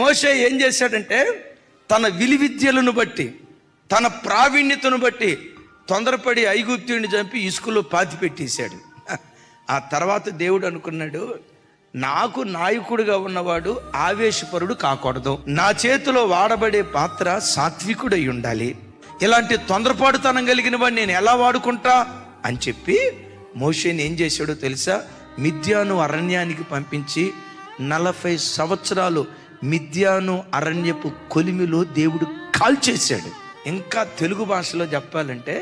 మోషే ఏం చేశాడంటే తన విలువిద్యలను బట్టి, తన ప్రావీణ్యతను బట్టి తొందరపడి ఐగుప్తుడిని చంపి ఇసుకలో పాతి పెట్టేశాడు. ఆ తర్వాత దేవుడు అనుకున్నాడు, నాకు నాయకుడిగా ఉన్నవాడు ఆవేశపరుడు కాకూడదు, నా చేతిలో వాడబడే పాత్ర సాత్వికుడై ఉండాలి, ఇలాంటి తొందరపాటుతనం కలిగిన వాడిని నేను ఎలా వాడుకుంటా అని చెప్పి మోషేని ఏం చేశాడో తెలుసా? మిద్యాను అరణ్యానికి పంపించి 40 సంవత్సరాలు మిద్యాను అరణ్యపు కొలిమిలో దేవుడు కాల్చేశాడు. ఇంకా తెలుగు భాషలో చెప్పాలంటే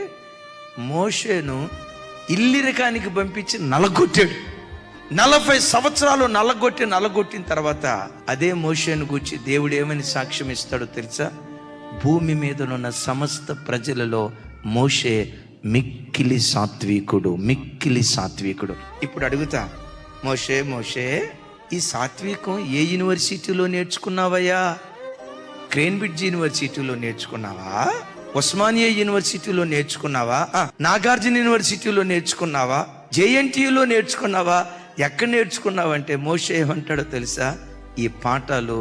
మోషేను ఇల్లిరకానికి పంపించి నలగొట్టాడు. 40 సంవత్సరాలు నలగొట్టిన తర్వాత అదే మోషేను గూర్చి దేవుడు ఏమని సాక్ష్యం ఇస్తాడో తెలుసా? భూమి మీదనున్న సమస్త ప్రజలలో మోషే మిక్కిలి సాత్వికుడు. ఇప్పుడు అడుగుతా, మోషే ఈ సాత్వికం ఏ యూనివర్సిటీలో నేర్చుకున్నావయ్యా? క్రేన్బ్రిడ్జ్ యూనివర్సిటీలో నేర్చుకున్నావా? ఉస్మానియా యూనివర్సిటీలో నేర్చుకున్నావా? నాగార్జున యూనివర్సిటీలో నేర్చుకున్నావా? జేఎన్టీయూలో నేర్చుకున్నావా? ఎక్కడ నేర్చుకున్నావంటే మోషే ఏమంటాడో తెలుసా? ఈ పాఠాలు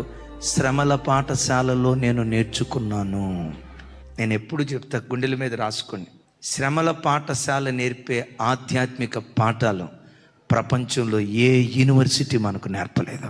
శ్రమల పాఠశాలలో నేను నేర్చుకున్నాను. నేను ఎప్పుడు చెప్తా, గుండెల మీద రాసుకోండి. శ్రమల పాఠశాల నేర్పే ఆధ్యాత్మిక పాఠాలు ప్రపంచంలో ఏ యూనివర్సిటీ మనకు నేర్పలేదు.